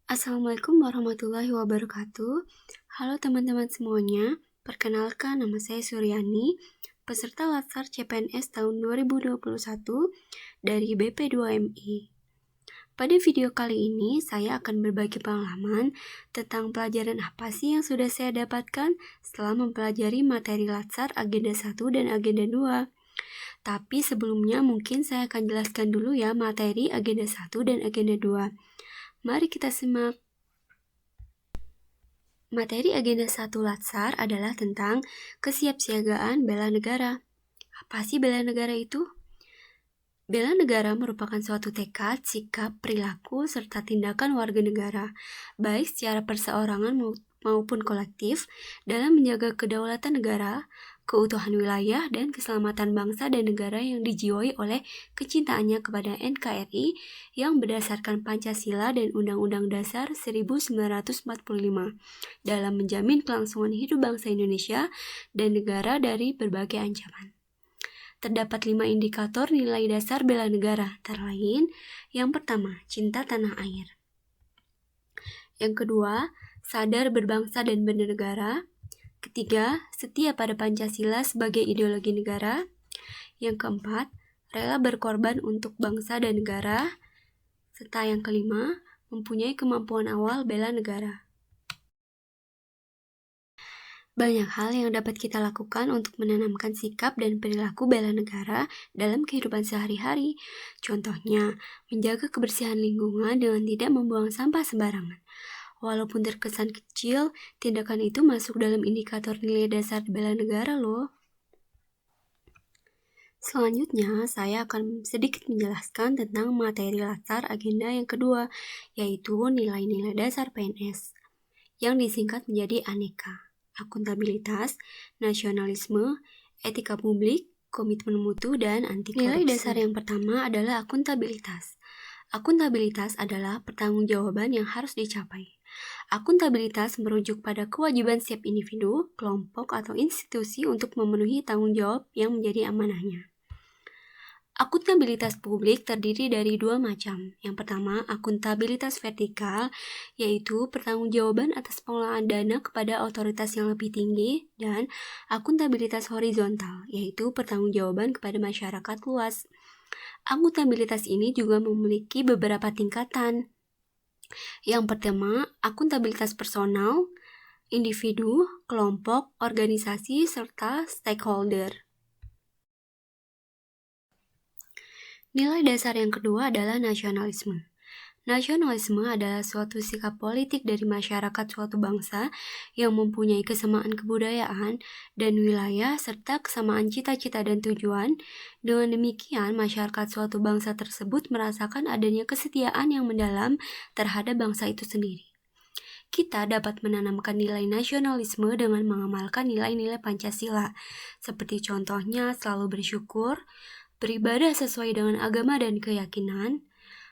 Assalamualaikum warahmatullahi wabarakatuh. Halo teman-teman semuanya, perkenalkan nama saya Suryani, peserta Latsar CPNS tahun 2021 dari BP2MI. Pada video kali ini, saya akan berbagi pengalaman tentang pelajaran apa sih yang sudah saya dapatkan setelah mempelajari materi Latsar Agenda 1 dan Agenda 2. Tapi sebelumnya mungkin saya akan jelaskan dulu ya materi Agenda 1 dan Agenda 2. Mari kita simak. Materi Agenda 1 Latsar adalah tentang kesiapsiagaan bela negara. Apa sih bela negara itu? Bela negara merupakan suatu tekad, sikap, perilaku, serta tindakan warga negara, baik secara perseorangan maupun kolektif, dalam menjaga kedaulatan negara, keutuhan wilayah, dan keselamatan bangsa dan negara yang dijiwai oleh kecintaannya kepada NKRI yang berdasarkan Pancasila dan Undang-Undang Dasar 1945 dalam menjamin kelangsungan hidup bangsa Indonesia dan negara dari berbagai ancaman. Terdapat 5 indikator nilai dasar bela negara, antara lain, yang pertama, cinta tanah air. Yang kedua, sadar berbangsa dan bernegara. Ketiga, setia pada Pancasila sebagai ideologi negara. Yang keempat, rela berkorban untuk bangsa dan negara. Serta yang kelima, mempunyai kemampuan awal bela negara. Banyak hal yang dapat kita lakukan untuk menanamkan sikap dan perilaku bela negara dalam kehidupan sehari-hari. Contohnya, menjaga kebersihan lingkungan dengan tidak membuang sampah sembarangan. Walaupun terkesan kecil, tindakan itu masuk dalam indikator nilai dasar bela negara loh. Selanjutnya, saya akan sedikit menjelaskan tentang materi latar agenda yang kedua, yaitu nilai-nilai dasar PNS, yang disingkat menjadi ANEKA. Akuntabilitas, nasionalisme, etika publik, komitmen mutu, dan anti korupsi. Nilai dasar yang pertama adalah akuntabilitas. Akuntabilitas adalah pertanggungjawaban yang harus dicapai. Akuntabilitas merujuk pada kewajiban setiap individu, kelompok, atau institusi untuk memenuhi tanggung jawab yang menjadi amanahnya. Akuntabilitas publik terdiri dari dua macam. Yang pertama, akuntabilitas vertikal, yaitu pertanggungjawaban atas pengelolaan dana kepada otoritas yang lebih tinggi, dan akuntabilitas horizontal, yaitu pertanggungjawaban kepada masyarakat luas. Akuntabilitas ini juga memiliki beberapa tingkatan. Yang pertama, akuntabilitas personal, individu, kelompok, organisasi, serta stakeholder. Nilai dasar yang kedua adalah nasionalisme. Nasionalisme adalah suatu sikap politik dari masyarakat suatu bangsa yang mempunyai kesamaan kebudayaan dan wilayah serta kesamaan cita-cita dan tujuan. Dengan demikian, masyarakat suatu bangsa tersebut merasakan adanya kesetiaan yang mendalam terhadap bangsa itu sendiri. Kita dapat menanamkan nilai nasionalisme dengan mengamalkan nilai-nilai Pancasila, seperti contohnya selalu bersyukur, beribadah sesuai dengan agama dan keyakinan,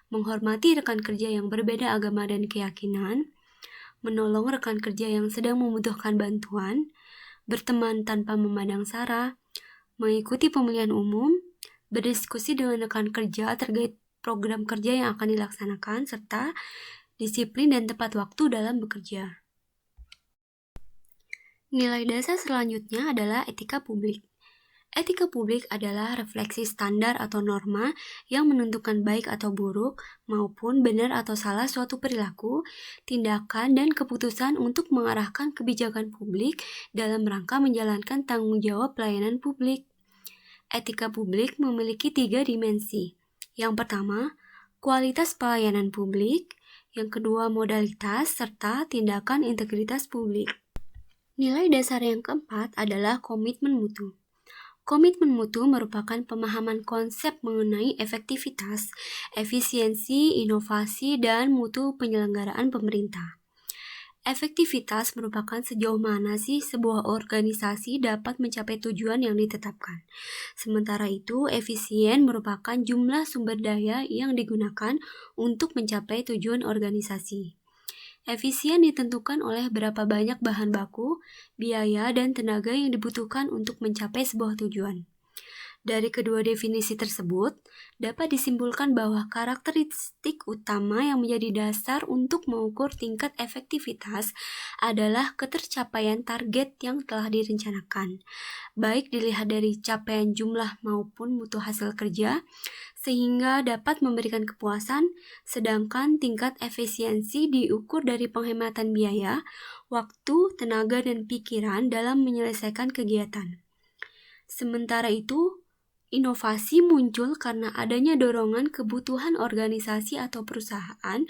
menghormati rekan kerja yang berbeda agama dan keyakinan, menolong rekan kerja yang sedang membutuhkan bantuan, berteman tanpa memandang sara, mengikuti pemilihan umum, berdiskusi dengan rekan kerja terkait program kerja yang akan dilaksanakan, serta disiplin dan tepat waktu dalam bekerja. Nilai dasar selanjutnya adalah etika publik. Etika publik adalah refleksi standar atau norma yang menentukan baik atau buruk maupun benar atau salah suatu perilaku, tindakan, dan keputusan untuk mengarahkan kebijakan publik dalam rangka menjalankan tanggung jawab pelayanan publik. Etika publik memiliki 3 dimensi. Yang pertama, kualitas pelayanan publik. Yang kedua, modalitas serta tindakan integritas publik. Nilai dasar yang keempat adalah komitmen mutu. Komitmen mutu merupakan pemahaman konsep mengenai efektivitas, efisiensi, inovasi, dan mutu penyelenggaraan pemerintah. Efektivitas merupakan sejauh mana sih sebuah organisasi dapat mencapai tujuan yang ditetapkan. Sementara itu, efisien merupakan jumlah sumber daya yang digunakan untuk mencapai tujuan organisasi. Efisien ditentukan oleh berapa banyak bahan baku, biaya, dan tenaga yang dibutuhkan untuk mencapai sebuah tujuan. Dari kedua definisi tersebut, dapat disimpulkan bahwa karakteristik utama yang menjadi dasar untuk mengukur tingkat efektivitas adalah ketercapaian target yang telah direncanakan, baik dilihat dari capaian jumlah maupun mutu hasil kerja, sehingga dapat memberikan kepuasan, sedangkan tingkat efisiensi diukur dari penghematan biaya, waktu, tenaga, dan pikiran dalam menyelesaikan kegiatan. Sementara itu, inovasi muncul karena adanya dorongan kebutuhan organisasi atau perusahaan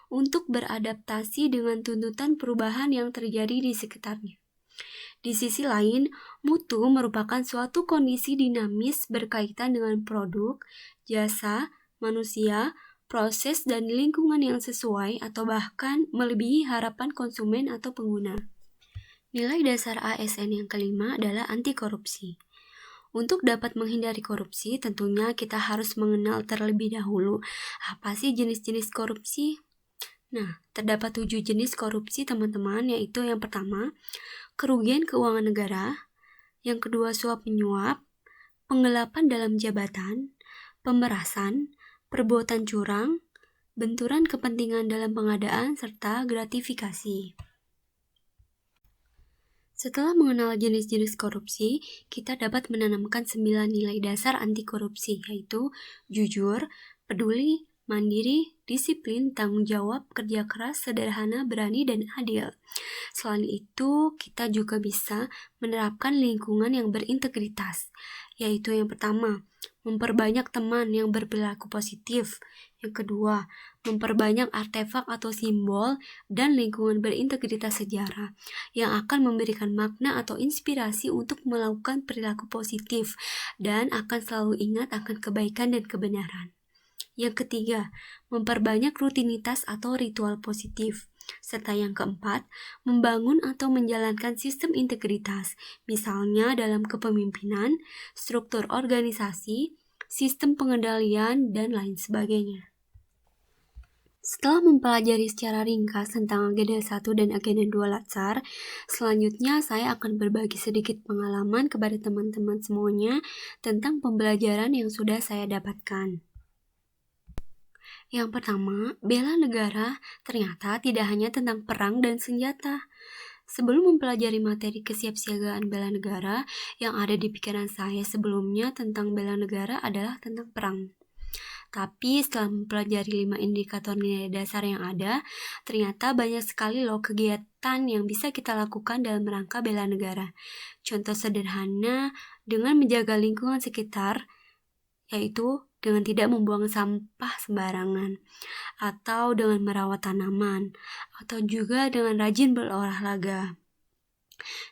untuk beradaptasi dengan tuntutan perubahan yang terjadi di sekitarnya. Di sisi lain, mutu merupakan suatu kondisi dinamis berkaitan dengan produk, jasa, manusia, proses, dan lingkungan yang sesuai atau bahkan melebihi harapan konsumen atau pengguna. Nilai dasar ASN yang kelima adalah anti korupsi. Untuk dapat menghindari korupsi, tentunya kita harus mengenal terlebih dahulu apa sih jenis-jenis korupsi. Nah, terdapat 7 jenis korupsi teman-teman, yaitu yang pertama, kerugian keuangan negara, yang kedua suap menyuap, penggelapan dalam jabatan, pemerasan, perbuatan curang, benturan kepentingan dalam pengadaan, serta gratifikasi. Setelah mengenal jenis-jenis korupsi, kita dapat menanamkan 9 nilai dasar anti korupsi, yaitu jujur, peduli, mandiri, disiplin, tanggung jawab, kerja keras, sederhana, berani, dan adil. Selain itu, kita juga bisa menerapkan lingkungan yang berintegritas, yaitu yang pertama, memperbanyak teman yang berperilaku positif. Yang kedua, memperbanyak artefak atau simbol dan lingkungan berintegritas sejarah yang akan memberikan makna atau inspirasi untuk melakukan perilaku positif dan akan selalu ingat akan kebaikan dan kebenaran. Yang ketiga, memperbanyak rutinitas atau ritual positif. Serta yang keempat, membangun atau menjalankan sistem integritas, misalnya dalam kepemimpinan, struktur organisasi, sistem pengendalian, dan lain sebagainya. Setelah mempelajari secara ringkas tentang agenda 1 dan agenda 2 Latsar, selanjutnya saya akan berbagi sedikit pengalaman kepada teman-teman semuanya tentang pembelajaran yang sudah saya dapatkan. Yang pertama, bela negara ternyata tidak hanya tentang perang dan senjata. Sebelum mempelajari materi kesiapsiagaan bela negara, yang ada di pikiran saya sebelumnya tentang bela negara adalah tentang perang. Tapi setelah mempelajari 5 indikator nilai dasar yang ada, ternyata banyak sekali loh kegiatan yang bisa kita lakukan dalam rangka bela negara. Contoh sederhana dengan menjaga lingkungan sekitar, yaitu dengan tidak membuang sampah sembarangan, atau dengan merawat tanaman, atau juga dengan rajin berolahraga.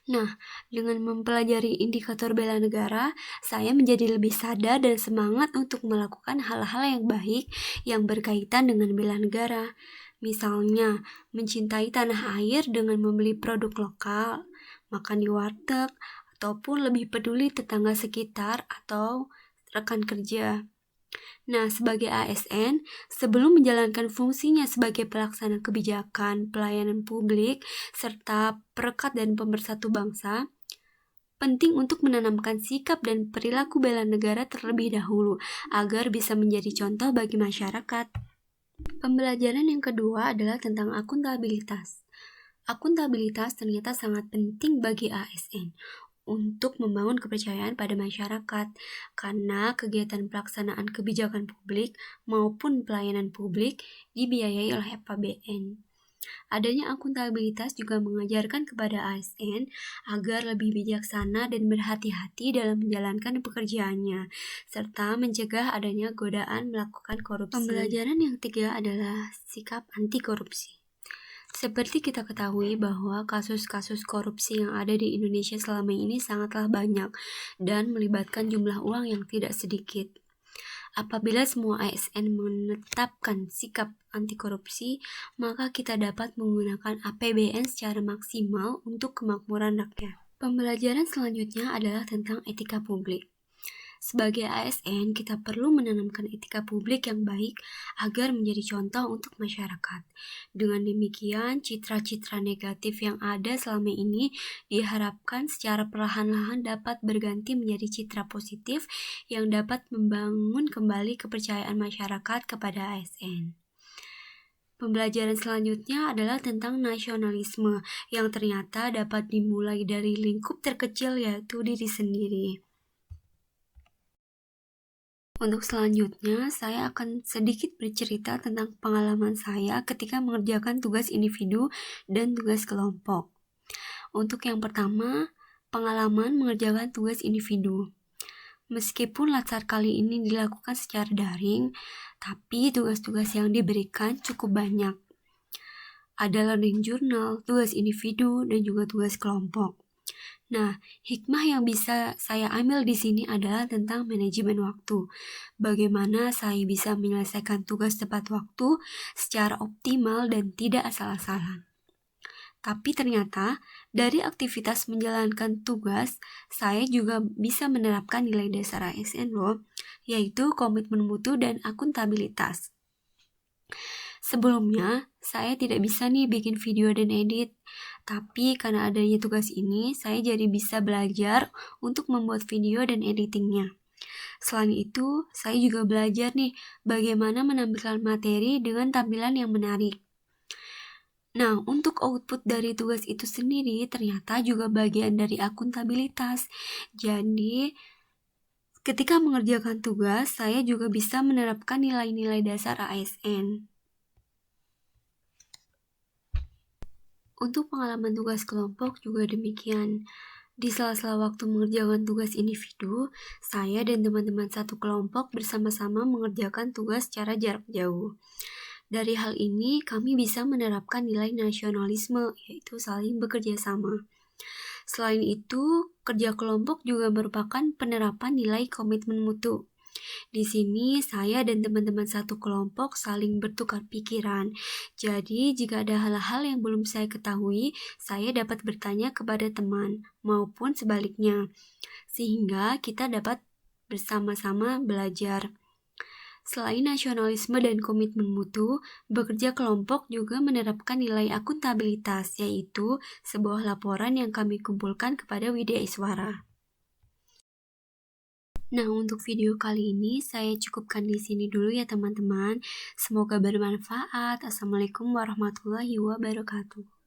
Nah, dengan mempelajari indikator bela negara, saya menjadi lebih sadar dan semangat untuk melakukan hal-hal yang baik yang berkaitan dengan bela negara. Misalnya, mencintai tanah air dengan membeli produk lokal, makan di warteg, ataupun lebih peduli tetangga sekitar atau rekan kerja. Nah, sebagai ASN, sebelum menjalankan fungsinya sebagai pelaksana kebijakan, pelayanan publik, serta perekat dan pemersatu bangsa, penting untuk menanamkan sikap dan perilaku bela negara terlebih dahulu, agar bisa menjadi contoh bagi masyarakat. Pembelajaran yang kedua adalah tentang akuntabilitas. Akuntabilitas ternyata sangat penting bagi ASN untuk membangun kepercayaan pada masyarakat, karena kegiatan pelaksanaan kebijakan publik maupun pelayanan publik dibiayai oleh APBN. Adanya akuntabilitas juga mengajarkan kepada ASN agar lebih bijaksana dan berhati-hati dalam menjalankan pekerjaannya, serta mencegah adanya godaan melakukan korupsi. Pembelajaran yang ketiga adalah sikap anti korupsi. Seperti kita ketahui bahwa kasus-kasus korupsi yang ada di Indonesia selama ini sangatlah banyak dan melibatkan jumlah uang yang tidak sedikit. Apabila semua ASN menetapkan sikap anti korupsi, maka kita dapat menggunakan APBN secara maksimal untuk kemakmuran rakyat. Pembelajaran selanjutnya adalah tentang etika publik. Sebagai ASN, kita perlu menanamkan etika publik yang baik agar menjadi contoh untuk masyarakat. Dengan demikian, citra-citra negatif yang ada selama ini diharapkan secara perlahan-lahan dapat berganti menjadi citra positif yang dapat membangun kembali kepercayaan masyarakat kepada ASN. Pembelajaran selanjutnya adalah tentang nasionalisme yang ternyata dapat dimulai dari lingkup terkecil, yaitu diri sendiri. Untuk selanjutnya, saya akan sedikit bercerita tentang pengalaman saya ketika mengerjakan tugas individu dan tugas kelompok. Untuk yang pertama, pengalaman mengerjakan tugas individu. Meskipun latsar kali ini dilakukan secara daring, tapi tugas-tugas yang diberikan cukup banyak. Ada learning journal, tugas individu, dan juga tugas kelompok. Nah, hikmah yang bisa saya ambil di sini adalah tentang manajemen waktu. Bagaimana saya bisa menyelesaikan tugas tepat waktu secara optimal dan tidak asal-asalan. Tapi ternyata, dari aktivitas menjalankan tugas, saya juga bisa menerapkan nilai dasar ASN loh, yaitu komitmen mutu dan akuntabilitas. Sebelumnya, saya tidak bisa nih bikin video dan edit. Tapi karena adanya tugas ini, saya jadi bisa belajar untuk membuat video dan editingnya. Selain itu, saya juga belajar nih bagaimana menampilkan materi dengan tampilan yang menarik. Nah, untuk output dari tugas itu sendiri ternyata juga bagian dari akuntabilitas. Jadi, ketika mengerjakan tugas, saya juga bisa menerapkan nilai-nilai dasar ASN. Untuk pengalaman tugas kelompok juga demikian. Di sela-sela waktu mengerjakan tugas individu, saya dan teman-teman satu kelompok bersama-sama mengerjakan tugas secara jarak jauh. Dari hal ini, kami bisa menerapkan nilai nasionalisme, yaitu saling bekerja sama. Selain itu, kerja kelompok juga merupakan penerapan nilai komitmen mutu. Di sini, saya dan teman-teman satu kelompok saling bertukar pikiran. Jadi, jika ada hal-hal yang belum saya ketahui, saya dapat bertanya kepada teman, maupun sebaliknya, sehingga kita dapat bersama-sama belajar. Selain nasionalisme dan komitmen mutu, bekerja kelompok juga menerapkan nilai akuntabilitas, yaitu sebuah laporan yang kami kumpulkan kepada Widya Iswara. Nah, untuk video kali ini saya cukupkan di sini dulu ya teman-teman. Semoga bermanfaat. Assalamualaikum warahmatullahi wabarakatuh.